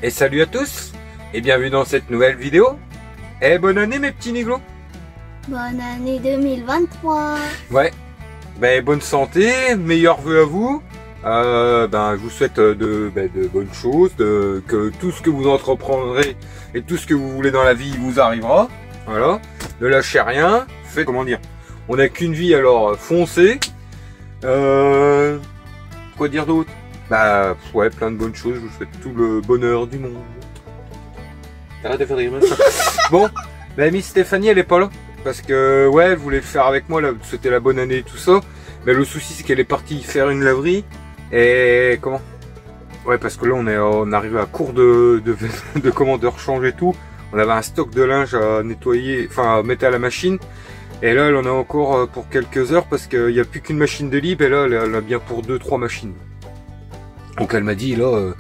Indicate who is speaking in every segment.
Speaker 1: Et salut à tous et bienvenue dans cette nouvelle vidéo. Et bonne année mes petits niglos.
Speaker 2: Bonne année 2023.
Speaker 1: Ouais, ben, bonne santé, meilleurs vœux à vous. Je vous souhaite de bonnes choses, que tout ce que vous entreprendrez et tout ce que vous voulez dans la vie vous arrivera. Voilà, ne lâchez rien, faites, comment dire, on n'a qu'une vie, alors foncez. Quoi dire d'autre? Bah ouais, plein de bonnes choses, je vous souhaite tout le bonheur du monde. Arrête de faire des grimaces. Bon, bah Miss Stéphanie elle est pas là. Parce que ouais, elle voulait le faire avec moi, c'était la bonne année et tout ça. Mais le souci c'est qu'elle est partie faire une laverie. Et comment? Ouais, parce que là on arrive à court de rechange et tout. On avait un stock de linge à nettoyer, enfin à mettre à la machine. Et là elle en a encore pour quelques heures parce qu'il n'y a plus qu'une machine de libre. Et là elle a bien pour 2-3 machines. Donc elle m'a dit là,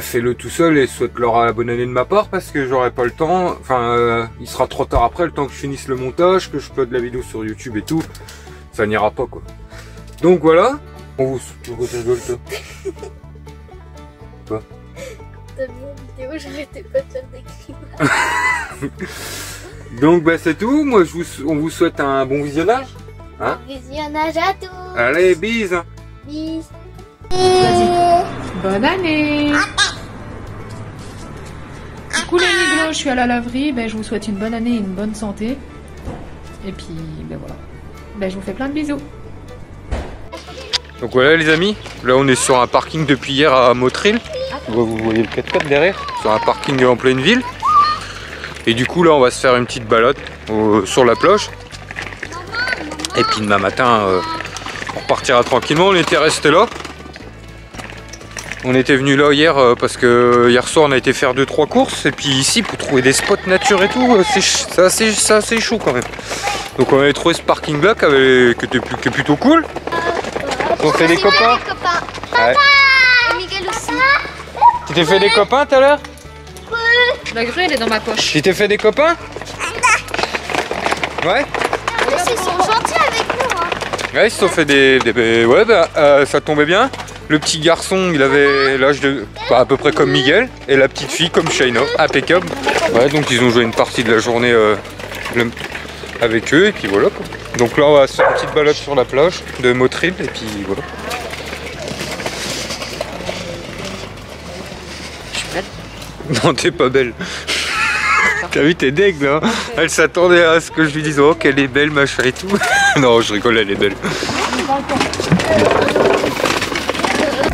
Speaker 1: fais-le tout seul et souhaite-leur la bonne année de ma part parce que j'aurai pas le temps. Enfin, il sera trop tard après, le temps que je finisse le montage, que je upload la vidéo sur YouTube et tout, ça n'ira pas quoi. Donc voilà. On vous rigole toi. Quoi?
Speaker 2: T'as vu la vidéo, j'arrêtais pas de faire des cris.
Speaker 1: Donc c'est tout. Moi on vous souhaite un bon visionnage. Hein?
Speaker 2: Bon visionnage à tous.
Speaker 1: Allez, bis.
Speaker 2: Bis.
Speaker 3: Vas-y. Bonne année. Coucou les niglos, je suis à la laverie, je vous souhaite une bonne année et une bonne santé. Et puis, voilà. Je vous fais plein de bisous.
Speaker 1: Donc voilà les amis, là on est sur un parking depuis hier à Motril. Vous voyez le 4x4 derrière, sur un parking en pleine ville. Et du coup là on va se faire une petite balade sur la plage. Et puis demain matin on repartira tranquillement, on était resté là. On était venu là hier parce que hier soir on a été faire 2-3 courses. Et puis ici pour trouver des spots nature et tout, c'est assez chaud quand même. Donc on avait trouvé ce parking là qui est plutôt cool. On fait des copains.
Speaker 2: Papa. Et Miguel aussi.
Speaker 1: Tu t'es fait des copains tout à l'heure?
Speaker 3: La grue elle est dans ma poche.
Speaker 1: Tu t'es fait des copains? Ouais.
Speaker 2: Ils sont gentils avec nous. Hein.
Speaker 1: Ouais, ils se sont fait ça tombait bien. Le petit garçon, il avait l'âge de à peu près comme Miguel, et la petite fille comme Shaina, impeccable. Ouais, donc ils ont joué une partie de la journée avec eux, et puis voilà quoi. Donc là, on va se faire une petite balade sur la plage de Motril, et puis voilà.
Speaker 3: Je suis belle.
Speaker 1: Non, t'es pas belle. T'as vu, t'es deg là. Elle s'attendait à ce que je lui dise oh qu'elle est belle, machin et tout. Non, je rigole, elle est belle.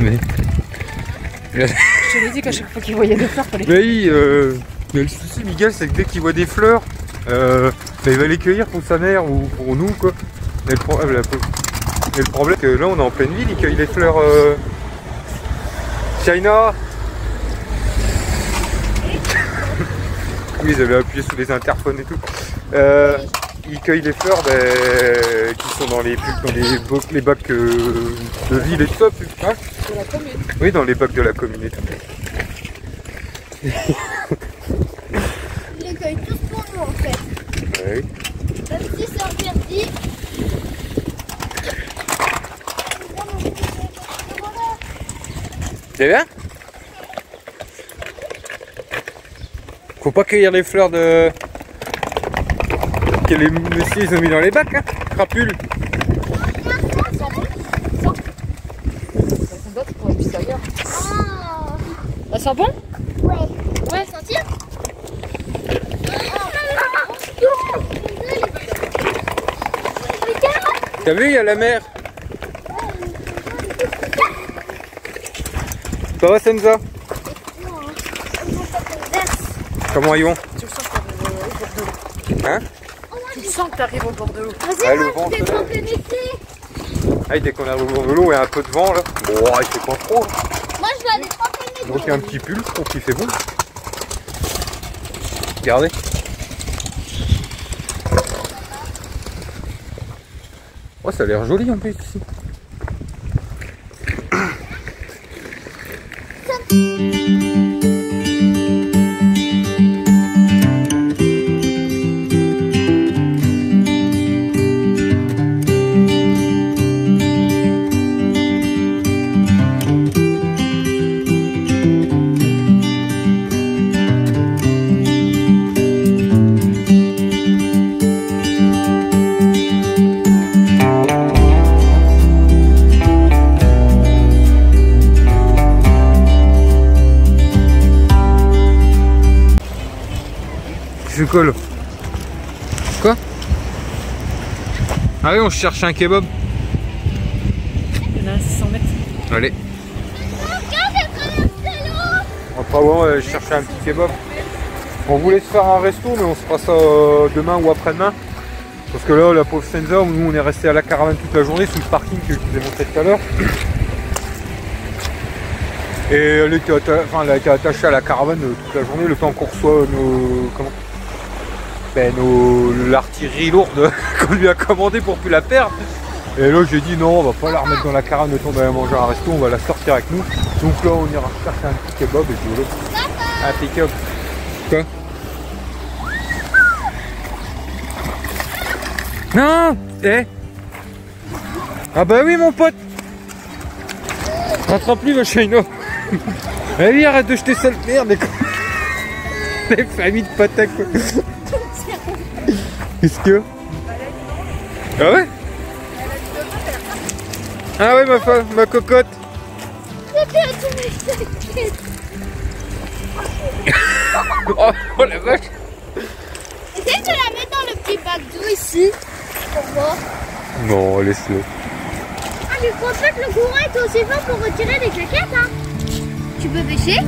Speaker 1: Mais...
Speaker 3: Je te l'ai dit qu'à chaque fois qu'il voyait des fleurs, fallait...
Speaker 1: Mais oui, mais le souci, Miguel, c'est que dès qu'il voit des fleurs, il va les cueillir pour sa mère ou pour nous, quoi. Mais le problème, c'est que là, on est en pleine ville, il cueille les fleurs. China. Oui, ils avaient appuyé sur les interphones et tout. Ils cueillent les fleurs qui sont dans les bacs de ville et tout ça. Hein,
Speaker 3: De la commune.
Speaker 1: oui, dans les bacs de la commune et tout.
Speaker 2: Ils les cueillent tous pour nous en fait.
Speaker 1: Oui.
Speaker 2: Même si c'est interdit.
Speaker 1: C'est bien? Faut pas cueillir les fleurs que les messieurs ils ont mis dans les bacs, hein, crapules.
Speaker 3: Ça sent bon?
Speaker 2: Ouais.
Speaker 3: Ouais.
Speaker 2: Sentir?
Speaker 1: T'as vu, il y a la mer. Ça va, Senza? Comment ils vont? Hein?
Speaker 3: Tu sens que t'arrives au bord de l'eau.
Speaker 1: Ah, le vent,
Speaker 2: Vas-y, prends tes
Speaker 1: ah, dès qu'on arrive au bord de l'eau et un peu de vent là. Bon, il fait pas trop.
Speaker 2: Moi je vais aller prendre tes
Speaker 1: Donc il y a un petit pull, je trouve qu'il fait bon. Regardez. Oh, ça a l'air joli en plus ici. Tu fais quoi là? Quoi? Ah oui, on cherche un kebab.
Speaker 3: Il y en a à 600 mètres.
Speaker 1: Allez. Après bon, je cherchais un petit kebab. On voulait se faire un resto, mais on se fera ça demain ou après-demain. Parce que là, la pauvre Senza, nous on est resté à la caravane toute la journée sous le parking que je vous ai montré tout à l'heure. Et elle était attachée à la caravane toute la journée, le temps qu'on reçoit l'artillerie lourde qu'on lui a commandée pour plus la perdre. Et là j'ai dit non, on va pas la remettre dans la caravane le temps d'aller manger un resto, on va la sortir avec nous. Donc là on ira chercher un petit kebab et puis voilà. Impeccable. Quoi? Non. Ah bah oui mon pote. Rattrape lui va chez Ino. Allez, arrête de jeter cette merde. Les familles de patates quoi. Qu'est-ce que? Ah ouais? Ah ouais ma cocotte. Oh la vache.
Speaker 2: Essaye de la mettre dans le petit bac d'eau ici. Pour voir.
Speaker 1: Non, laisse-le.
Speaker 2: Ah, je pense pas que le courant est aussi fort pour retirer les claquettes, hein. Tu peux pêcher?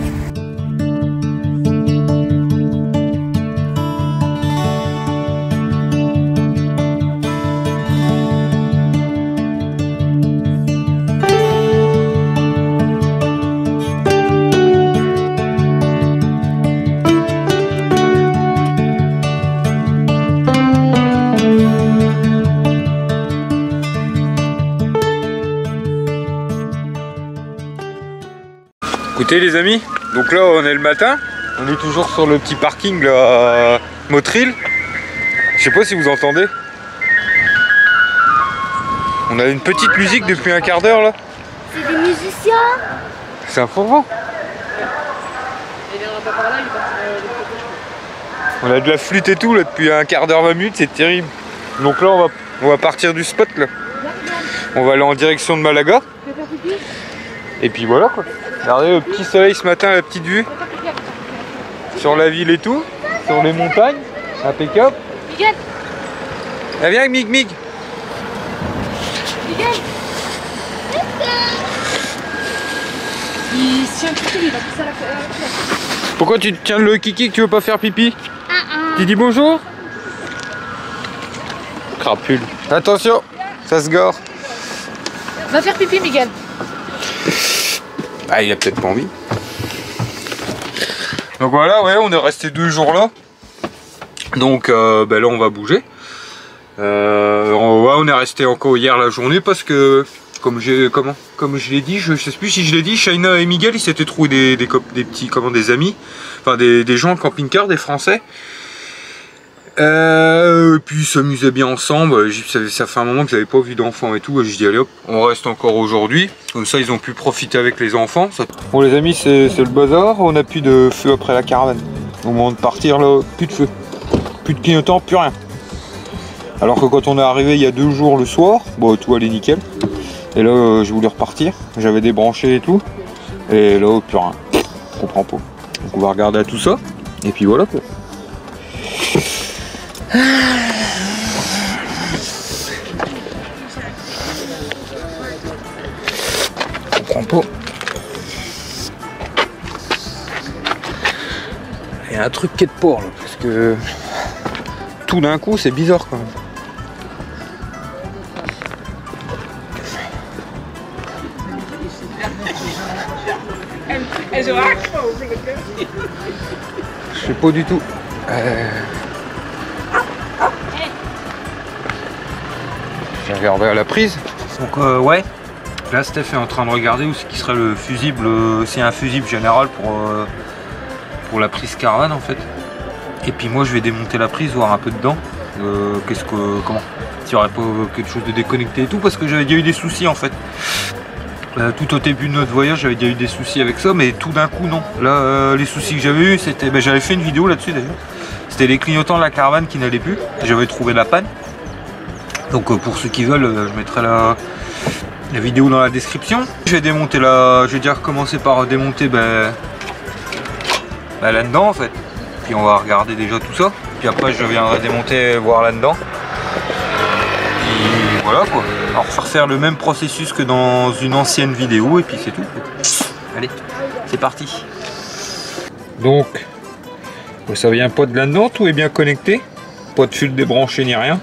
Speaker 1: Écoutez les amis, donc là on est le matin, on est toujours sur le petit parking là, à Motril. Je sais pas si vous entendez. On a une petite musique depuis un quart d'heure là.
Speaker 2: C'est des musiciens.
Speaker 1: C'est un fourgon.
Speaker 3: Il viendra pas par là, il va
Speaker 1: On a de la flûte et tout là depuis un quart d'heure, 20 minutes, c'est terrible. Donc là on va partir du spot là. On va aller en direction de Malaga. Et puis voilà quoi. Regardez le petit soleil ce matin, la petite vue. Sur la ville et tout. Sur les montagnes. Impeccable.
Speaker 2: Miguel.
Speaker 1: Ah, viens Mig Mig.
Speaker 2: Miguel.
Speaker 3: Il se tient pipi, il va pousser à la place.
Speaker 1: Pourquoi tu te tiens le kiki que tu veux pas faire pipi? Tu dis bonjour? Crapule. Attention, ça se gore.
Speaker 3: Va faire pipi, Miguel.
Speaker 1: Ah, il a peut-être pas envie. Donc voilà, ouais, on est resté 2 jours là. Donc là on va bouger. On est resté encore hier la journée parce que comme je l'ai dit, je sais plus si je l'ai dit, Shaina et Miguel ils s'étaient trouvés des petits des amis, enfin des gens camping-car, des Français. Et puis ils s'amusaient bien ensemble. Ça fait un moment que j'avais pas vu d'enfants et tout. Je dis allez hop, on reste encore aujourd'hui. Comme ça ils ont pu profiter avec les enfants. Bon les amis, c'est le bazar. On a plus de feu après la caravane. Au moment de partir là, plus de feu, plus de clignotant, plus rien. Alors que quand on est arrivé il y a 2 jours le soir, bon tout allait nickel. Et là je voulais repartir. J'avais débranché et tout. Et là plus rien. Je comprends pas. Donc on va regarder à tout ça. Et puis voilà quoi. Je comprends pas. Il y a un truc qui est de port là, parce que tout d'un coup c'est bizarre quand même. Je sais pas du tout. J'ai regardé à la prise. Donc ouais, là Steph est en train de regarder où ce qui serait le fusible, c'est un fusible général pour la prise caravane en fait. Et puis moi je vais démonter la prise, voir un peu dedans. Comment s'il n'y aurait pas quelque chose de déconnecté et tout, parce que j'avais déjà eu des soucis en fait. Tout au début de notre voyage j'avais déjà eu des soucis avec ça, mais tout d'un coup non. Là les soucis que j'avais eu c'était, j'avais fait une vidéo là-dessus d'ailleurs. C'était les clignotants de la caravane qui n'allaient plus. J'avais trouvé la panne. Donc pour ceux qui veulent, je mettrai la vidéo dans la description. Je vais démonter je vais déjà commencer par démonter là-dedans en fait. Puis on va regarder déjà tout ça. Puis après je viendrai démonter, voir là-dedans. Et voilà quoi. Alors faire le même processus que dans une ancienne vidéo et puis c'est tout. Allez, c'est parti. Donc, ça vient pas de là-dedans, tout est bien connecté. Pas de fil débranché ni rien.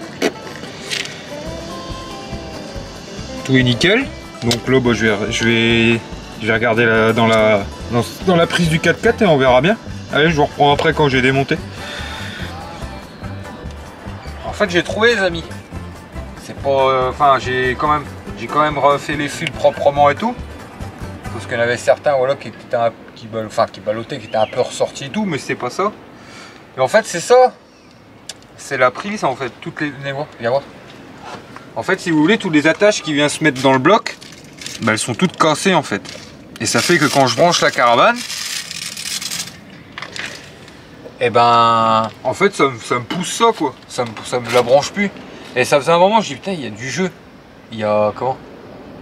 Speaker 1: Tout est nickel. Donc là, bah, je vais regarder dans la prise du 4x4 et on verra bien. Allez, je vous reprends après quand j'ai démonté. En fait, j'ai trouvé les amis. C'est pas, enfin, j'ai quand même refait les fils proprement et tout. Parce qu'il y en avait certains, voilà, qui ballottaient, qui étaient un peu ressortis et tout, mais c'était pas ça. Et en fait, c'est ça. C'est la prise, en fait. Toutes les, viens voir. En fait, si vous voulez, toutes les attaches qui viennent se mettre dans le bloc, bah, elles sont toutes cassées, en fait. Et ça fait que quand je branche la caravane, et ben, en fait, ça me pousse ça, quoi. Ça me la branche plus. Et ça faisait un moment, je dis, putain, il y a du jeu. Il y a, comment?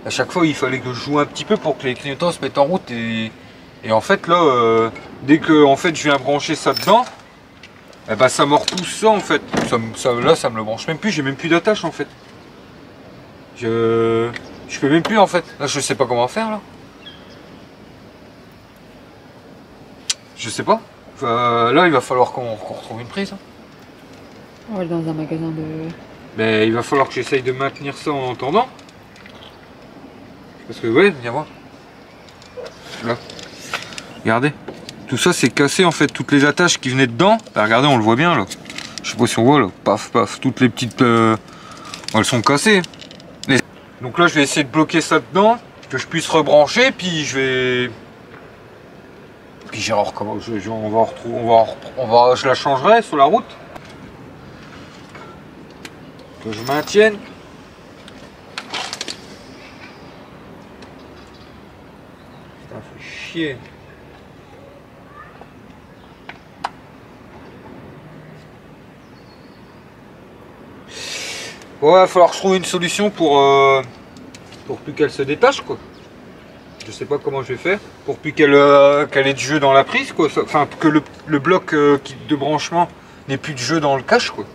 Speaker 1: À chaque fois, il fallait que je joue un petit peu pour que les clignotants se mettent en route. Et en fait, là, dès que en fait, je viens brancher ça dedans, eh ben, ça me repousse ça, en fait. Là, ça me le branche même plus. J'ai même plus d'attache, en fait. Je peux même plus, en fait. Là, je sais pas comment faire, là. Je sais pas. Là, il va falloir qu'on retrouve une prise. Hein.
Speaker 3: On va aller dans un magasin de...
Speaker 1: Mais il va falloir que j'essaye de maintenir ça en entendant. Parce que, ouais, viens voir. Là. Regardez. Tout ça, c'est cassé, en fait. Toutes les attaches qui venaient dedans. Bah, regardez, on le voit bien, là. Je sais pas si on voit, là. Paf, paf. Toutes les petites... elles sont cassées. Donc là, je vais essayer de bloquer ça dedans. Que je puisse rebrancher. Puis je vais... Puis je la changerai sur la route. Que je maintienne. Putain, fait chier. Ouais, il va falloir que je trouve une solution pour plus qu'elle se détache, quoi. Je sais pas comment je vais faire pour plus qu'elle ait du jeu dans la prise, quoi. Enfin, que le bloc de branchement n'ait plus de jeu dans le cache, quoi.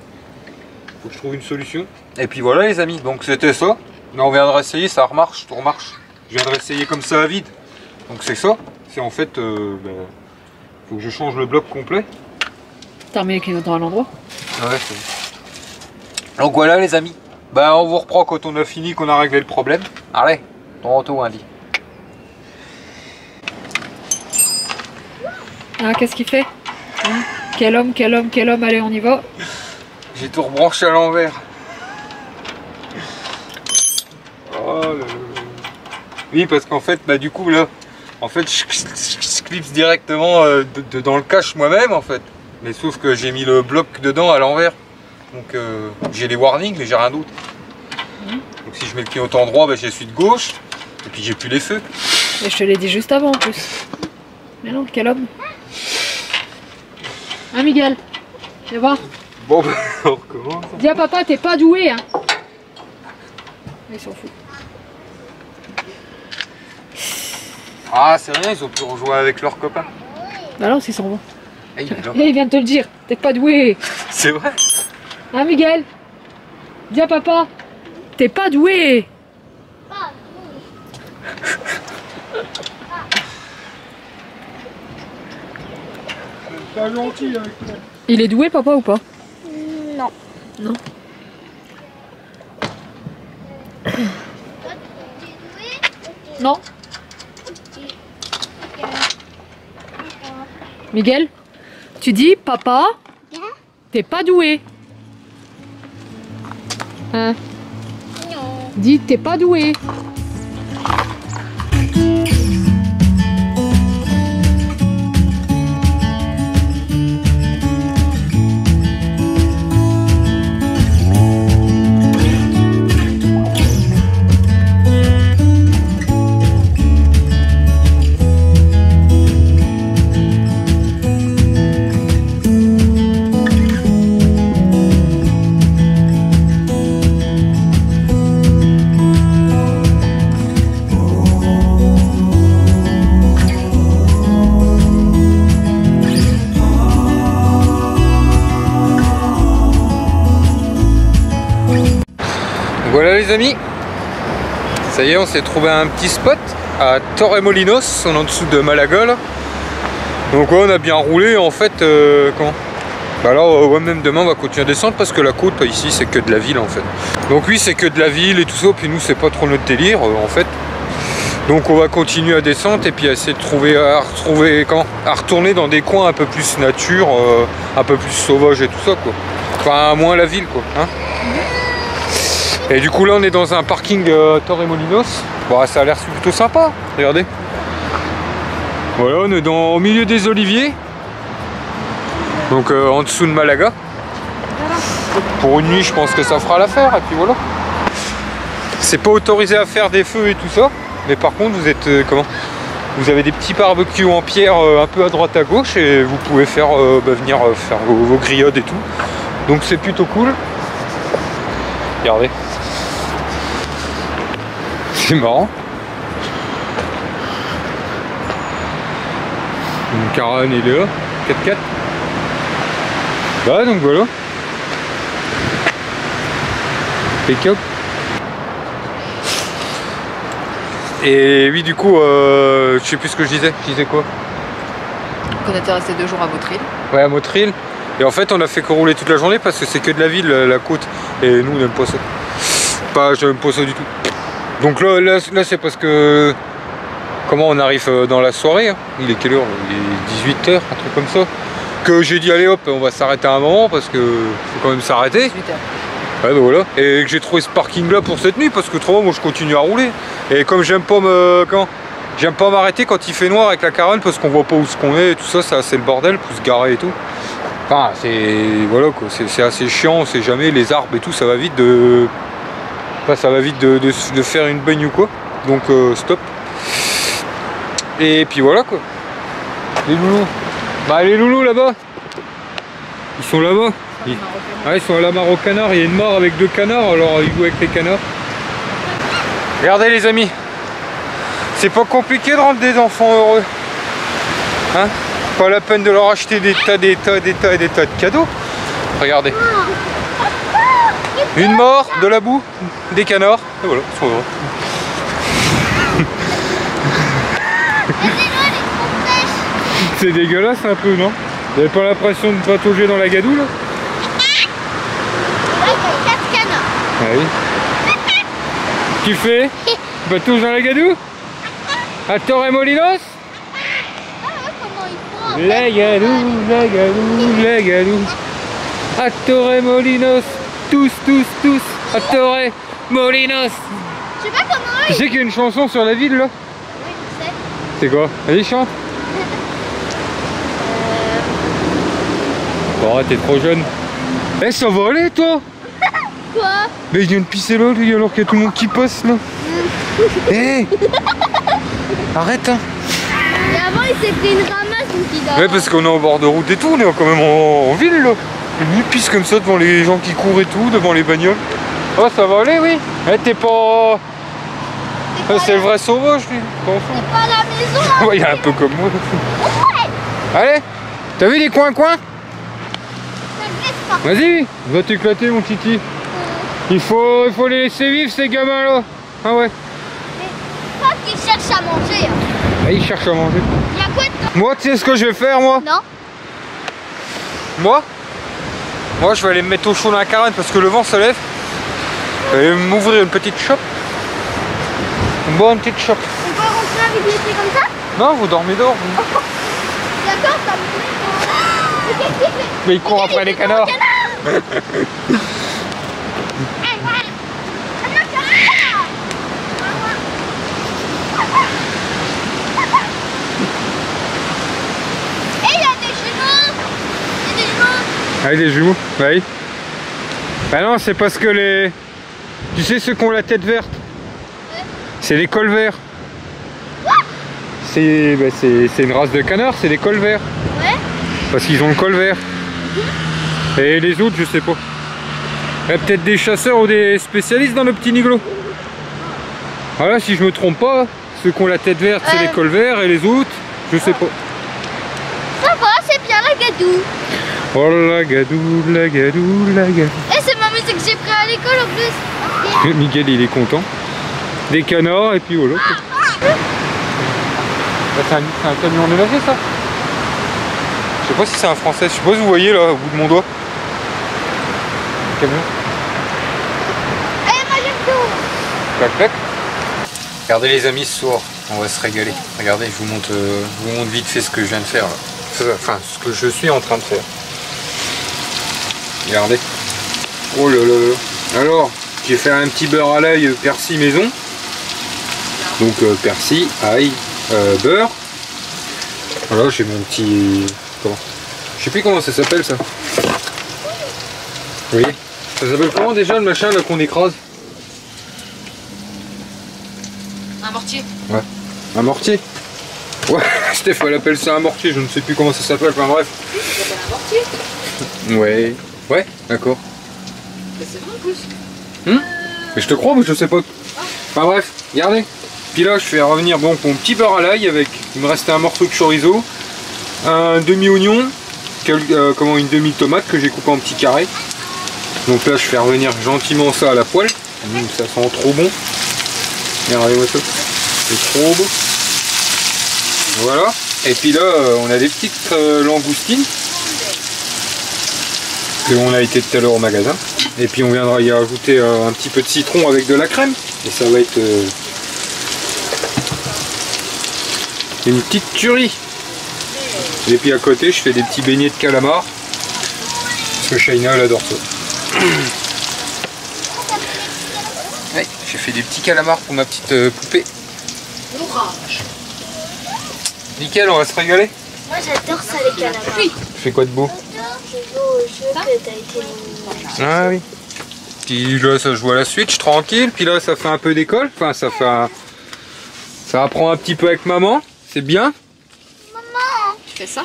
Speaker 1: Faut que je trouve une solution. Et puis voilà, les amis, donc c'était ça. Là, on viendra essayer, ça remarche, tout remarche. Je viendrai essayer comme ça à vide. Donc c'est ça. C'est en fait, faut que je change le bloc complet.
Speaker 3: T'as remis les clignotants à l'endroit?
Speaker 1: Ouais, c'est bon. Donc voilà, les amis. Bah, on vous reprend quand on a fini, qu'on a réglé le problème. Allez, ton retour, Andy.
Speaker 3: Ah, qu'est-ce qu'il fait hein? Quel homme, allez, on y va.
Speaker 1: J'ai tout rebranché à l'envers. Oh là là. Oui, parce qu'en fait, bah du coup là, en fait, je clipse directement dans le cache moi-même, en fait. Mais sauf que j'ai mis le bloc dedans à l'envers. Donc j'ai les warnings, mais j'ai rien d'autre. Donc si je mets le clignotant droit, bah, j'ai celui de gauche. Et puis j'ai plus les feux.
Speaker 3: Et je te l'ai dit juste avant en plus. Mais non, quel homme. Hein, Miguel? Viens voir.
Speaker 1: Bon, bah, on recommence.
Speaker 3: Dis à papa, t'es pas doué, hein. Il s'en fout.
Speaker 1: Ah, c'est rien, ils ont pu rejouer avec leurs copains.
Speaker 3: Bah non, s'ils s'en vont.
Speaker 1: Et
Speaker 3: il vient de te le dire, t'es pas doué.
Speaker 1: C'est vrai.
Speaker 3: Hein, Miguel? Dis à papa, t'es pas doué.
Speaker 1: Pas gentil avec toi.
Speaker 3: Il est doué, papa, ou pas?
Speaker 2: Non.
Speaker 3: Non. Non. Miguel, tu dis, papa, t'es pas doué. Hein?
Speaker 2: Non.
Speaker 3: Dis, t'es pas doué.
Speaker 1: les amis, ça y est, on s'est trouvé un petit spot à Torremolinos, en dessous de Malaga là. Donc ouais, on a bien roulé en fait. Bah là, ouais, même demain on va continuer à descendre parce que la côte ici c'est que de la ville en fait. Donc oui, c'est que de la ville et tout ça, puis nous c'est pas trop notre délire en fait. Donc on va continuer à descendre et puis à essayer de trouver, à retourner dans des coins un peu plus nature, un peu plus sauvage et tout ça quoi. Enfin moins la ville quoi. Hein. Et du coup là on est dans un parking Torremolinos. Bon, ça a l'air plutôt sympa, regardez. Voilà, on est au milieu des oliviers. Donc en dessous de Malaga. Pour une nuit je pense que ça fera l'affaire et puis voilà. C'est pas autorisé à faire des feux et tout ça. Mais par contre vous êtes vous avez des petits barbecues en pierre un peu à droite à gauche et vous pouvez faire venir faire vos grillades et tout. Donc c'est plutôt cool. Regardez. C'est marrant. Une caravane est là, 4x4. Bah donc voilà. Pick-up. Et oui, du coup, je sais plus ce que je disais. Je disais quoi?
Speaker 3: Qu'on était resté 2 jours à Motril.
Speaker 1: Ouais, à Motril. Et en fait, on a fait que rouler toute la journée parce que c'est que de la ville, la côte. Et nous, on n'aime pas ça. J'aime pas ça du tout. Donc là c'est parce que... Comment on arrive dans la soirée hein. Il est quelle heure? Il est 18h, un truc comme ça. Que j'ai dit, allez hop, on va s'arrêter un moment parce que faut quand même s'arrêter.
Speaker 3: 18h.
Speaker 1: Ouais, bah voilà. Et que j'ai trouvé ce parking là pour cette nuit parce que autrement moi je continue à rouler. Et comme j'aime pas m'arrêter quand il fait noir avec la caravane parce qu'on voit pas où ce qu'on est et tout ça, c'est le bordel pour se garer et tout. Enfin c'est voilà quoi, c'est assez chiant, on sait jamais, les arbres et tout, ça va vite de. Enfin, ça va vite de faire une baigne ou quoi. Donc stop. Et puis voilà quoi. Les loulous. Bah les loulous là-bas. Ils sont là-bas. Ils sont à la mare au canard, il y a une mare avec 2 canards, alors ils jouent avec les canards. Regardez les amis, c'est pas compliqué de rendre des enfants heureux. Hein? Pas la peine de leur acheter des tas de cadeaux. Regardez. Une mare, de la boue, des canards, et voilà, ils sont heureux. C'est dégueulasse un peu, non? Vous avez pas l'impression de patauger dans la gadoue là? Ah oui. Tu fais? Patouche dans la gadoue? À Torremolinos? La gadoue. À Torremolinos. Tous. À Torremolinos.
Speaker 2: Je sais pas comment.
Speaker 1: Tu sais qu'il y a une chanson sur la ville là?
Speaker 2: Oui, je sais.
Speaker 1: C'est quoi? Vas-y, chante. Oh, t'es trop jeune. Eh, ça va aller toi?
Speaker 2: Quoi?
Speaker 1: Mais il vient de pisser là, lui, alors qu'il y a tout le monde qui passe là. Hé arrête hein.
Speaker 2: Et avant il s'est pris une ramasse une petite dame.
Speaker 1: Ouais parce qu'on est en bord de route et tout, on est quand même en ville là. Il pisse comme ça devant les gens qui courent et tout, devant les bagnoles. Oh ça va aller oui. Eh t'es pas... C'est le vrai sauvage lui.
Speaker 2: C'est pas à la maison hein.
Speaker 1: Ouais il est un peu comme moi. Allez, t'as vu les coins-coins? Vas-y, va t'éclater mon titi. Il faut les laisser vivre ces gamins là. Ah ouais.
Speaker 2: Je crois qu'ils cherchent à manger.
Speaker 1: Ah, ils cherchent à manger.
Speaker 2: Il y a quoi dedans?
Speaker 1: Moi tu sais ce que je vais faire moi?
Speaker 2: Non.
Speaker 1: Moi je vais aller me mettre au chaud dans la caravane parce que le vent se lève. Je vais m'ouvrir une petite chope. Une bonne petite chope.
Speaker 2: On peut rentrer avec l'été comme ça?
Speaker 1: Non, vous dormez dehors.
Speaker 2: D'accord, ça me plaît. Qu'est-ce qu'il fait?
Speaker 1: Mais il court après les canards. Ah, des jumeaux? Oui. Bah non, c'est parce que les... Tu sais ceux qui ont la tête verte? Ouais. C'est les colverts. C'est une race de canard, c'est les colverts. Ouais. Parce qu'ils ont le col vert. Et les autres, je sais pas. Il y a peut-être des chasseurs ou des spécialistes dans le petit Niglo. Voilà, si je me trompe pas, ceux qui ont la tête verte, c'est les colverts et les autres, je sais pas.
Speaker 2: Ça va, c'est bien la gadoue.
Speaker 1: Oh la gadoue, la gadoue, la gadoue.
Speaker 2: Et c'est ma musique c'est que j'ai pris à l'école en plus.
Speaker 1: Miguel il est content. Des canards et puis voilà. C'est un camion ménager ça. Je sais pas si c'est un français, je sais pas si vous voyez là au bout de mon doigt. Un camion.
Speaker 2: Eh, moi j'aime tout.
Speaker 1: Clac clac. Regardez les amis ce soir, on va se régaler. Regardez, je vous montre vite fait ce que je viens de faire là. Enfin, ce que je suis en train de faire. Regardez. Oh là là là. Alors, j'ai fait un petit beurre à l'ail persil maison. Donc persil, ail, beurre. Voilà, j'ai mon petit... Comment? Je sais plus comment ça s'appelle ça. Vous voyez? Ça s'appelle comment déjà le machin là qu'on écrase?
Speaker 3: Un mortier.
Speaker 1: Ouais. Un mortier? Ouais, Stéphane appelle ça un mortier, je ne sais plus comment ça s'appelle, enfin bref.
Speaker 3: Ça s'appelle un mortier.
Speaker 1: Ouais. Ouais, d'accord.
Speaker 3: C'est bon en plus.
Speaker 1: Mais je te crois, mais je sais pas. Enfin bref, regardez. Puis là, je fais revenir bon mon petit beurre à l'ail avec. Il me restait un morceau de chorizo, un demi-oignon, une demi-tomate que j'ai coupé en petits carrés. Donc là, je fais revenir gentiment ça à la poêle. Ça sent trop bon. Regardez-moi ça. C'est trop beau. Voilà. Et puis là, on a des petites langoustines. On a été tout à l'heure au magasin. Et puis on viendra y ajouter un petit peu de citron avec de la crème. Et ça va être une petite tuerie. Et puis à côté, je fais des petits beignets de calamar. Parce que Shaina, elle adore ça. Ouais, j'ai fait des petits calamars pour ma petite poupée.
Speaker 3: L'orage.
Speaker 1: Nickel, on va se régaler.
Speaker 2: Moi j'adore ça les calamars.
Speaker 3: Oui.
Speaker 1: Tu fais quoi de beau?
Speaker 2: Je joue au jeu que t'as été mis.
Speaker 1: Ah oui. Puis là, ça joue à la Switch, tranquille. Puis là, ça fait un peu d'école. Enfin, ça apprend un petit peu avec maman. C'est bien.
Speaker 2: Maman.
Speaker 3: Tu fais ça?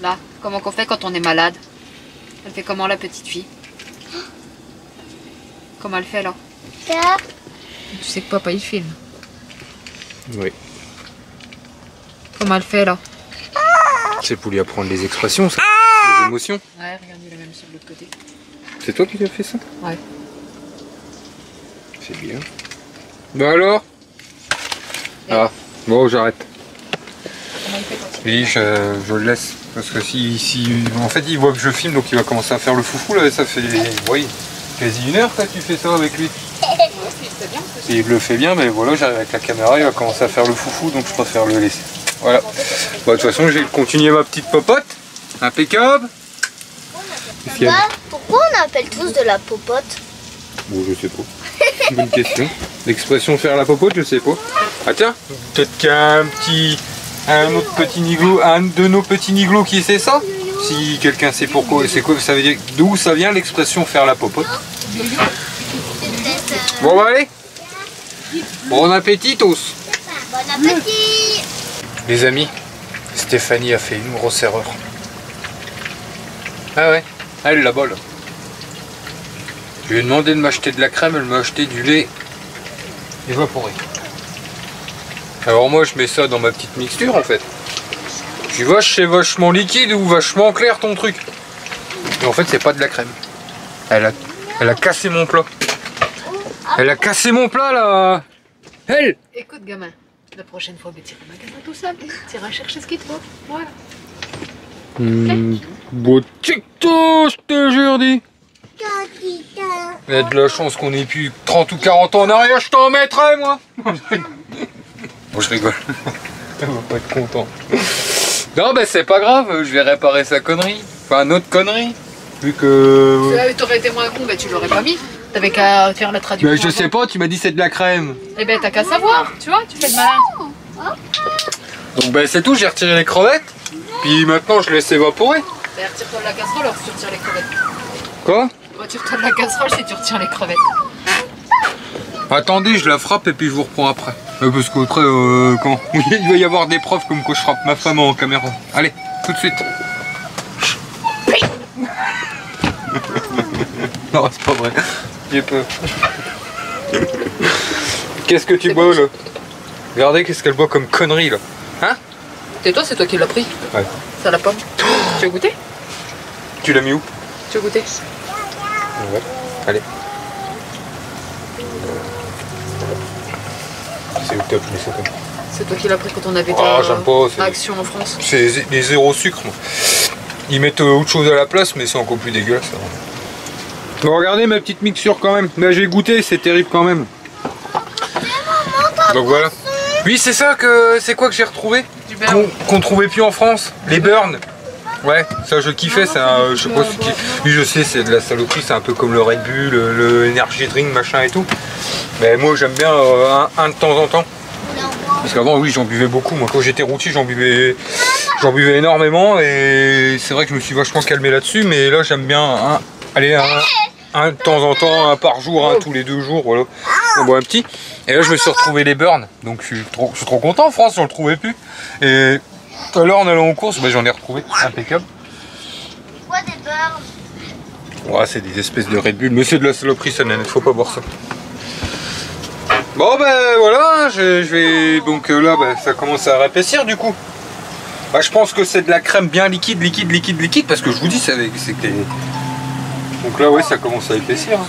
Speaker 3: Là, comment qu'on fait quand on est malade? Elle fait comment la petite fille? Comment elle fait là?
Speaker 2: Ça.
Speaker 3: Tu sais que papa il filme.
Speaker 1: Oui.
Speaker 3: Comment elle fait là?
Speaker 1: C'est pour lui apprendre les expressions, ça. Les émotions.
Speaker 3: Ouais, regarde, il est même sur l'autre côté.
Speaker 1: C'est toi qui lui as fait ça?
Speaker 3: Ouais.
Speaker 1: C'est bien. Bah alors? Ah, bon, j'arrête.
Speaker 3: Comment il fait quand il
Speaker 1: Oui, je le laisse. Parce que en fait, il voit que je filme, donc il va commencer à faire le foufou. Là, ça fait, oui, quasi 1 heure que tu fais ça avec lui. Et il le fait bien, mais voilà, j'arrive avec la caméra, il va commencer à faire le foufou, donc je préfère le laisser. Voilà. Bah, de toute façon, j'ai continué ma petite popote. Impeccable.
Speaker 2: Papa, pourquoi on appelle tous de la popote?
Speaker 1: Bon, je sais pas. Bonne question. L'expression faire la popote, je sais pas. Ah tiens, peut-être qu'un autre petit niglou, un de nos petits niglots qui sait ça. Si quelqu'un sait pourquoi, c'est quoi, ça veut dire d'où ça vient l'expression faire la popote. Bon bah allez. Bon appétit tous.
Speaker 2: Bon appétit.
Speaker 1: Les amis, Stéphanie a fait une grosse erreur. Ah ouais, elle la bol. Je lui ai demandé de m'acheter de la crème, elle m'a acheté du lait évaporé. Alors moi je mets ça dans ma petite mixture en fait. Tu vois, c'est vachement liquide ou vachement clair ton truc. Et en fait c'est pas de la crème. Elle a cassé mon plat. Elle a cassé mon plat là. Elle.
Speaker 3: Écoute gamin, la prochaine fois tu iras au magasin tout seul. Tu iras chercher ce qu'il te faut. Voilà.
Speaker 1: Beau TikTok, je te jure dit. Il y a de la chance qu'on ait plus 30 ou 40 ans en arrière, je t'en mettrai moi. Bon, je rigole. Elle va pas être content. Non, ben c'est pas grave, je vais réparer sa connerie. Enfin, notre connerie. Vu que.
Speaker 3: T'aurais été moins con, ben tu l'aurais pas mis. T'avais qu'à faire la traduction.
Speaker 1: Ben je sais pas, tu m'as dit c'est de la crème.
Speaker 3: Eh ben t'as qu'à savoir, tu vois, tu fais le malin.
Speaker 1: Donc ben c'est tout, j'ai retiré les crevettes. Puis maintenant je laisse évaporer.
Speaker 3: Ben retire-toi de la casserole alors tu retires les crevettes.
Speaker 1: Quoi?
Speaker 3: Retire-toi de la casserole si tu retires les crevettes.
Speaker 1: Attendez, je la frappe et puis je vous reprends après. Parce qu'après, quand il va y avoir des preuves comme quoi je frappe ma femme en caméra. Allez, tout de suite. Non, c'est pas vrai. J'ai peur. Qu'est-ce que tu bois là? Regardez qu'est-ce qu'elle boit comme connerie là. Hein?
Speaker 3: C'est toi qui l'as pris.
Speaker 1: Ouais.
Speaker 3: Ça la pomme. Tu veux goûter?
Speaker 1: Tu l'as mis où?
Speaker 3: Tu veux goûter?
Speaker 1: Ouais. Allez. C'est au top, mais c'est top.
Speaker 3: C'est toi qui l'as pris quand on avait
Speaker 1: j'aime pas,
Speaker 3: ta action en France.
Speaker 1: C'est les zéro sucre, moi. Ils mettent autre chose à la place, mais c'est encore plus dégueulasse. Bon, regardez ma petite mixture quand même. Là, j'ai goûté, c'est terrible quand même. Donc voilà. Oui, c'est ça que c'est quoi que j'ai retrouvé qu'on trouvait plus en France. Les burns. Ouais, ça je kiffais, c'est un, je sais pas ce qui... Oui, je sais, c'est de la saloperie, c'est un peu comme le Red Bull, le Energy Drink, machin et tout. Mais moi j'aime bien un de temps en temps. Parce qu'avant, oui, j'en buvais beaucoup. Moi, quand j'étais routier, j'en buvais énormément. Et c'est vrai que je me suis vachement calmé là-dessus. Mais là, j'aime bien un de temps en temps, un par jour, un tous les 2 jours. Voilà. On boit un petit. Et là, je me suis retrouvé les burns. Donc, je suis trop content en France, j'en le trouvais plus. Et tout à l'heure, en allant aux courses, j'en ai retrouvé. Impeccable.
Speaker 2: Quoi des burns?
Speaker 1: Ouais, c'est des espèces de Red Bull. Mais c'est de la saloperie, ça n'est faut pas boire ça. Bon ben voilà, je vais donc là ça commence à réépaissir du coup. Bah, je pense que c'est de la crème bien liquide parce que je vous dis c'est que donc là ouais ça commence à épaissir.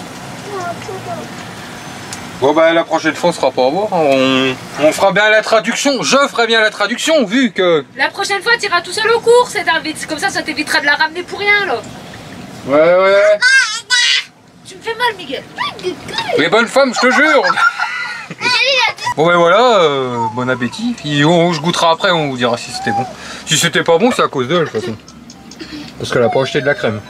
Speaker 1: Bon bah la prochaine fois on sera pas à voir, on fera bien la traduction, je ferai bien la traduction vu que...
Speaker 3: La prochaine fois tu iras tout seul aux courses, c'est comme ça t'évitera de la ramener pour rien là.
Speaker 1: Ouais.
Speaker 3: Tu me fais mal Miguel.
Speaker 1: Les bonnes femmes je te jure. Bon ben voilà, bon appétit, puis je goûterai après, on vous dira si c'était bon. Si c'était pas bon, c'est à cause d'elle de toute façon. Parce qu'elle a pas acheté de la crème.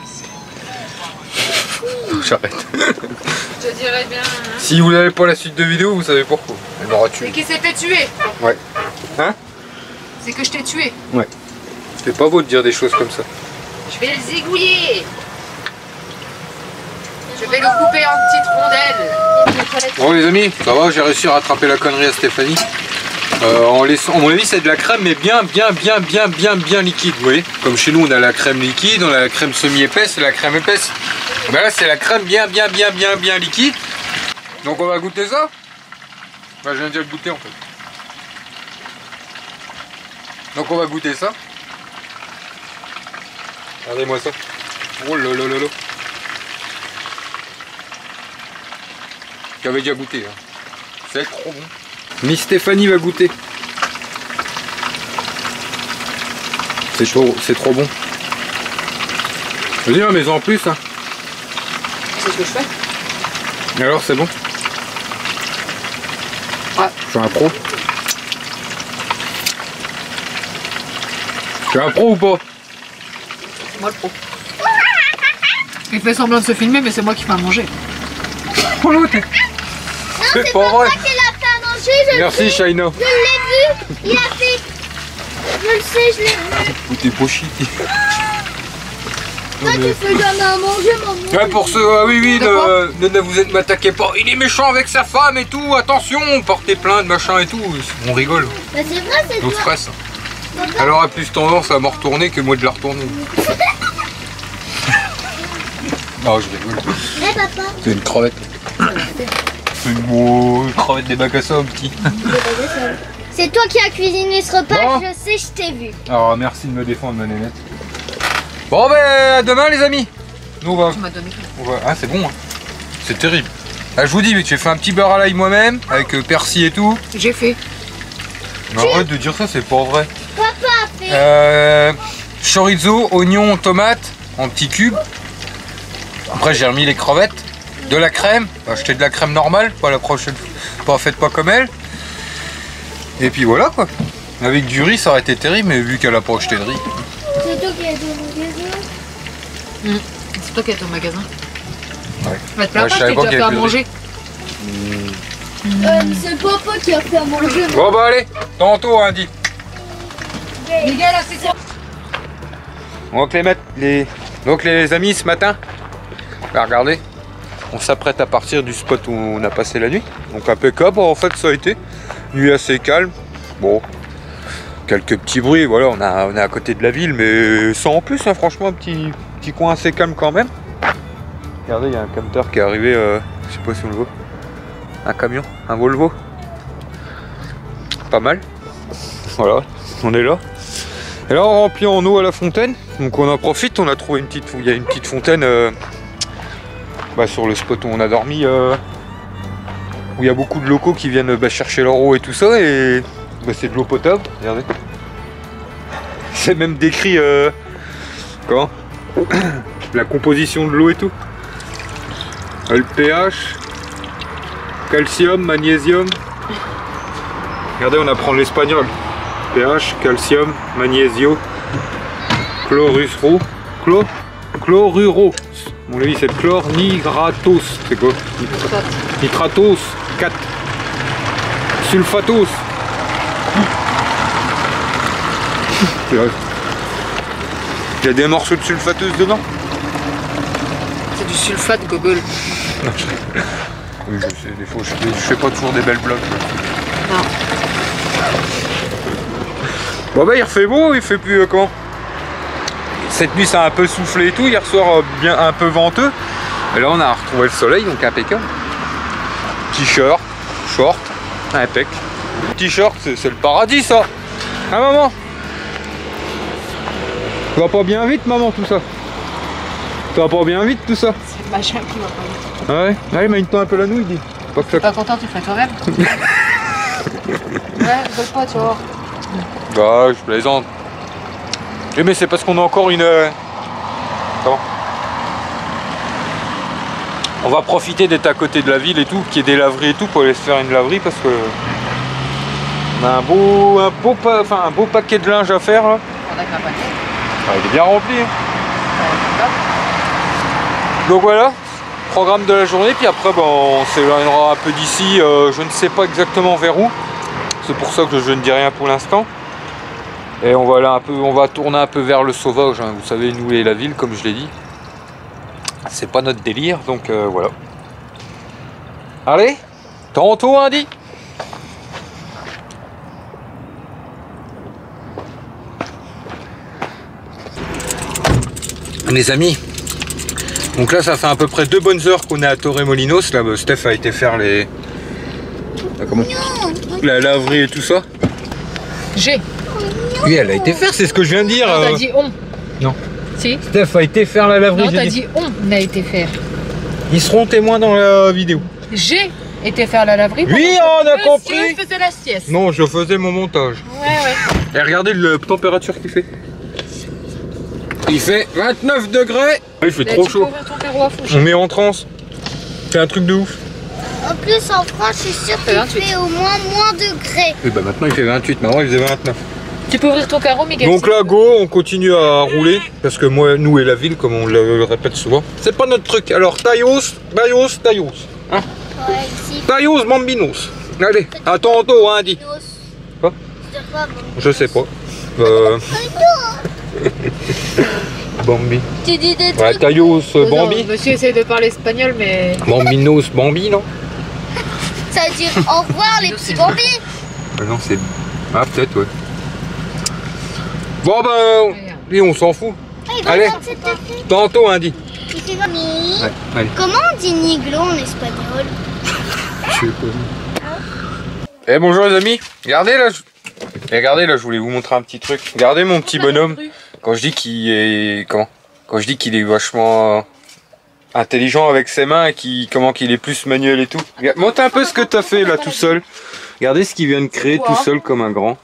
Speaker 1: J'arrête.
Speaker 3: Je te dirais bien. Hein.
Speaker 1: Si vous n'avez pas la suite de vidéo, vous savez pourquoi. Elle m'aura tué.
Speaker 3: C'est qui s'est fait tuer.
Speaker 1: Ouais. Hein?
Speaker 3: C'est que je t'ai tué.
Speaker 1: Ouais. C'est pas beau de dire des choses comme ça.
Speaker 3: Je vais le zigouiller. Je vais le couper en petites rondelles.
Speaker 1: Bon les amis, ça va, j'ai réussi à rattraper la connerie à Stéphanie. En laissant, à mon avis c'est de la crème mais bien liquide, vous voyez. Comme chez nous on a la crème liquide, on a la crème semi-épaisse et la crème épaisse. Et ben là c'est la crème bien liquide. Donc on va goûter ça. Bah, je viens déjà de goûter en fait. Donc on va goûter ça. Regardez-moi ça. Oh là là là là. J'avais déjà goûté. Hein. C'est trop bon. Miss Stéphanie va goûter. C'est chaud, c'est trop bon. Vas-y, mais en plus. Hein.
Speaker 3: C'est ce que je fais.
Speaker 1: Et alors, c'est bon?
Speaker 3: Ouais.
Speaker 1: Je suis un pro. Tu es un pro ou pas?
Speaker 3: C'est moi le pro. Il fait semblant de se filmer, mais c'est moi qui fais à manger.
Speaker 1: Oh l'autre. C'est pas vrai.
Speaker 2: Qu'il a fait à manger,
Speaker 1: Merci Shaina.
Speaker 2: Je l'ai vu, il a fait. Je le sais, je l'ai vu.
Speaker 1: Ou t'es pochi.
Speaker 2: Toi, tu fais jamais à manger, maman.
Speaker 1: Ouais, pour ceux, oui, ne vous m'attaquez pas. Il est méchant avec sa femme et tout. Attention, portez plainte, machin et tout. On rigole.
Speaker 2: Bah, c'est vrai, c'est
Speaker 1: On
Speaker 2: toi.
Speaker 1: stresse. Elle aura plus tendance à me retourner que moi de la retourner. Non, je rigole.
Speaker 2: Eh, papa.
Speaker 1: C'est une crevette. C'est une crevette des bacs à sable, petit.
Speaker 2: C'est toi qui as cuisiné ce repas,
Speaker 1: Bon.
Speaker 2: je sais, je t'ai vu.
Speaker 1: Alors, merci de me défendre, ma nénette. Bon, ben, à demain, les amis. Nous, on va...
Speaker 3: Tu m'as donné.
Speaker 1: Ah, c'est bon. Hein. C'est terrible. Ah, je vous dis, j'ai fait un petit beurre à l'ail moi-même, avec persil et tout.
Speaker 3: J'ai fait.
Speaker 1: Mais arrête de dire ça, c'est pas vrai.
Speaker 2: Papa a fait.
Speaker 1: Chorizo, oignon, tomate, en petits cubes. Après, j'ai remis les crevettes, de la crème. Acheter de la crème normale, pas la prochaine fois. Faites pas comme elle. Et puis voilà quoi. Avec du riz, ça aurait été terrible, mais vu qu'elle a pas acheté de riz.
Speaker 2: C'est toi qui as été au magasin.
Speaker 3: C'est toi qui es au magasin.
Speaker 1: Ouais.
Speaker 3: Va te plaire
Speaker 1: Ouais,
Speaker 3: pas,
Speaker 1: je
Speaker 3: je
Speaker 1: savais
Speaker 3: t'ai
Speaker 1: pas
Speaker 3: déjà
Speaker 1: qu'il y
Speaker 3: fait à
Speaker 1: avait plus de
Speaker 3: manger.
Speaker 2: C'est papa qui a fait à manger.
Speaker 1: Bon bah allez, tantôt hein, dit.
Speaker 3: Miguel, c'est ça.
Speaker 1: Donc les amis, ce matin, bah, regardez, on s'apprête à partir du spot où on a passé la nuit. Donc impeccable, en fait ça a été. Nuit assez calme. Bon, quelques petits bruits, voilà, on est à côté de la ville, mais sans en plus, hein, franchement, un petit coin assez calme quand même. Regardez, il y a un camper qui est arrivé, je sais pas si on le voit. Un camion, un Volvo. Pas mal. Voilà, on est là. Et là on remplit en eau à la fontaine, donc on en profite, on a trouvé il y a une petite fontaine sur le spot où on a dormi, où il y a beaucoup de locaux qui viennent chercher leur eau et tout ça, et c'est de l'eau potable, regardez. C'est même décrit la composition de l'eau et tout. Le pH, calcium, magnésium. Regardez, on apprend l'espagnol. pH, calcium, magnésium, chloruro. Mon avis, c'est chlornigratos. C'est quoi? Nitratos 4. Sulfatos. Il y a des morceaux de sulfateuse dedans?
Speaker 3: C'est du sulfate, Gogol.
Speaker 1: Oui, je sais, des fois je fais pas toujours des belles blagues.
Speaker 3: Non.
Speaker 1: Bon bah il refait beau, il fait plus comment? Cette nuit ça a un peu soufflé et tout, hier soir bien un peu venteux. Et là on a retrouvé le soleil, donc impeccable. T-shirt, short, impec. T-shirt, c'est le paradis ça. Hein maman? Ça va pas bien vite maman tout ça? Ça va pas bien vite tout ça?
Speaker 3: C'est le machin qui va pas vite.
Speaker 1: Ah ouais? Allez, mets-toi un peu la nouille, dis.
Speaker 3: T'es pas content, tu ferais toi-même. Ouais, rigole pas, tu vois.
Speaker 1: Bah, je plaisante. Mais c'est parce qu'on a encore une... Comment? On va profiter d'être à côté de la ville et tout, qu'il y ait des laveries et tout, pour aller se faire une laverie, parce que... On a un beau paquet de linge à faire, là.
Speaker 3: On a qu'un paquet.
Speaker 1: Ah, il est bien rempli. Hein. Donc voilà, programme de la journée, puis après on s'éloignera un peu d'ici, je ne sais pas exactement vers où. C'est pour ça que je ne dis rien pour l'instant. Et on va aller un peu, on va tourner un peu vers le sauvage, hein. Vous savez, nous et la ville, comme je l'ai dit. C'est pas notre délire, donc voilà. Allez, tantôt Andy. Les amis, donc là ça fait à peu près 2 bonnes heures qu'on est à Torremolinos. Là Steph a été faire les... la laverie et tout ça. Oui, elle a été faire, c'est ce que je viens de dire.
Speaker 3: Non, t'as dit on.
Speaker 1: Non.
Speaker 3: Si.
Speaker 1: Steph a été faire la laverie.
Speaker 3: Non, t'as dit on a été faire.
Speaker 1: Ils seront témoins dans la vidéo.
Speaker 3: J'ai été faire la laverie.
Speaker 1: Oui, on a compris.
Speaker 3: Je faisais la sieste.
Speaker 1: Non, je faisais mon montage.
Speaker 3: Ouais.
Speaker 1: Et regardez la température qu'il fait. Il fait 29 degrés. Il fait trop chaud. On met en transe. C'est un truc de ouf.
Speaker 2: En plus, en France, je suis sûr qu'il fait au moins degrés.
Speaker 1: Et bah maintenant il fait 28, mais avant il faisait 29.
Speaker 3: Tu peux ouvrir ton carreau, Miguel.
Speaker 1: Donc là, go, on continue à rouler. Parce que moi, nous et la ville, comme on le répète souvent, c'est pas notre truc. Alors, Tayos. Hein?
Speaker 2: Ouais, ici.
Speaker 1: Tayos, bambinos. Allez, à tantôt, hein, Andy. Quoi? Je sais pas. Bambi.
Speaker 2: Tu dis des trucs.
Speaker 1: Ouais, Tayos, Bambi.
Speaker 3: Monsieur essaie de parler espagnol, mais...
Speaker 1: Bambinos, Bambi, non?
Speaker 2: Ça veut dire au revoir, les petits bambis.
Speaker 1: Non, c'est... Ah, peut-être, ouais. Bon, et on s'en fout. Allez, tantôt, Andy. Ouais, allez.
Speaker 2: Comment on dit niglo en espagnol?
Speaker 1: Je sais pas. Eh, bonjour les amis. Regardez là. Regardez là, je voulais vous montrer un petit truc. Regardez mon petit bonhomme. Quand je dis qu'il est... Quand je dis qu'il est vachement intelligent avec ses mains et qu'il est plus manuel et tout. Regarde, montre un peu ce que tu as fait là tout seul. Regardez ce qu'il vient de créer tout seul comme un grand.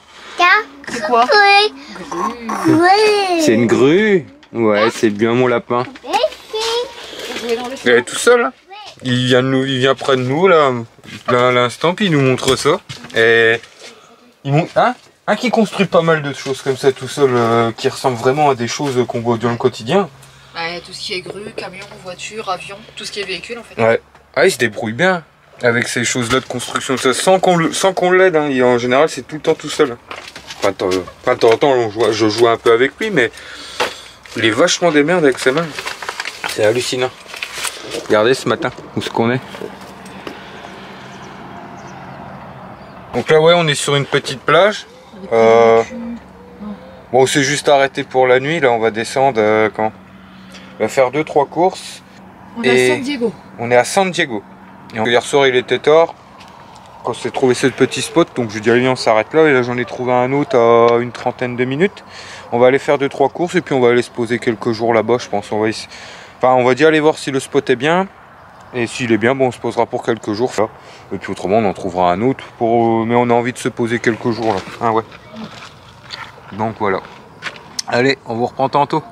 Speaker 3: C'est quoi?
Speaker 2: Ouais.
Speaker 1: C'est une grue. Ouais, c'est bien mon lapin. Il est tout seul là. Il vient près de nous là à l'instant, puis il nous montre ça. Et il montre qui construit pas mal de choses comme ça tout seul, qui ressemblent vraiment à des choses qu'on voit dans le quotidien.
Speaker 3: Ouais, tout ce qui est grue, camion, voiture, avion, tout ce qui est véhicule en fait.
Speaker 1: Ouais. Ah, il se débrouille bien avec ces choses-là de construction, ça, sans qu'on l'aide. Hein. En général, c'est tout le temps tout seul. Enfin, de temps en temps, je joue un peu avec lui, mais il est vachement démerde avec ses mains. C'est hallucinant. Regardez ce matin où est-ce qu'on est. Donc là, ouais, on est sur une petite plage. Bon, on s'est juste arrêté pour la nuit. Là, on va descendre On va faire 2-3 courses.
Speaker 3: On est à San Diego.
Speaker 1: On est à San Diego. Et hier soir, il était tard. quand c'est trouvé ce petit spot, donc je dirais on s'arrête là, et là j'en ai trouvé un autre à une trentaine de minutes. On va aller faire 2-3 courses et puis on va aller se poser quelques jours là-bas, je pense. On va dire aller voir si le spot est bien, et s'il est bien, bon, on se posera pour quelques jours là. Et puis autrement on en trouvera un autre, mais on a envie de se poser quelques jours là. Ah ouais. Donc voilà. Allez, on vous reprend tantôt.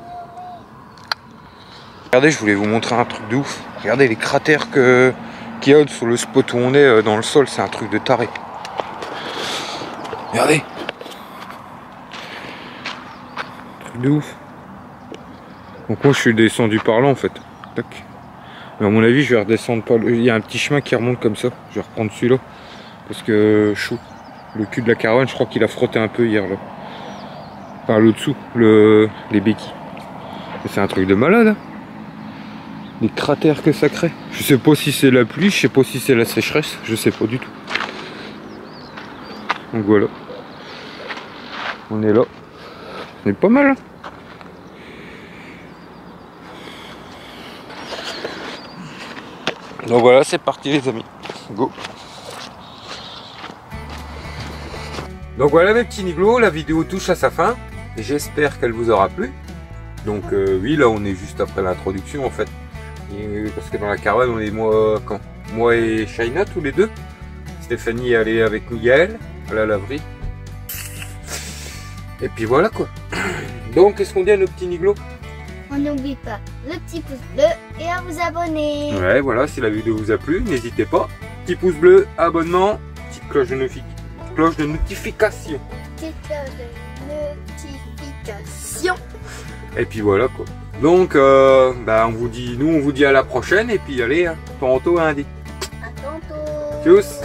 Speaker 1: Regardez, je voulais vous montrer un truc de ouf. Regardez les cratères qu'il y a sur le spot où on est dans le sol, c'est un truc de taré. Regardez. Truc de ouf. Donc moi je suis descendu par là en fait. Tac. Mais à mon avis je vais redescendre par le... Il y a un petit chemin qui remonte comme ça. Je vais reprendre celui-là. Parce que chaud. Le cul de la caravane, je crois qu'il a frotté un peu hier là. Enfin le dessous, les béquilles. C'est un truc de malade hein. Les cratères que ça crée. Je sais pas si c'est la pluie, je sais pas si c'est la sécheresse, je sais pas du tout. Donc voilà. On est là. On est pas mal hein. Donc voilà, c'est parti les amis. Go. Donc voilà mes petits niglos, la vidéo touche à sa fin. Et j'espère qu'elle vous aura plu. Donc oui, là on est juste après l'introduction en fait. Parce que dans la caravane on est moi et Shaina tous les deux. Stéphanie est allée avec Miguel à la laverie. Et puis voilà quoi. Donc qu'est-ce qu'on dit à nos petits niglos?
Speaker 2: On n'oublie pas le petit pouce bleu et à vous abonner.
Speaker 1: Ouais voilà, si la vidéo vous a plu, n'hésitez pas. Petit pouce bleu, abonnement, petite cloche de notification.
Speaker 2: Petite cloche de notification.
Speaker 1: Et puis voilà quoi. Donc on vous dit à la prochaine et puis allez, tantôt lundi.
Speaker 2: À tantôt.
Speaker 1: Tchuss.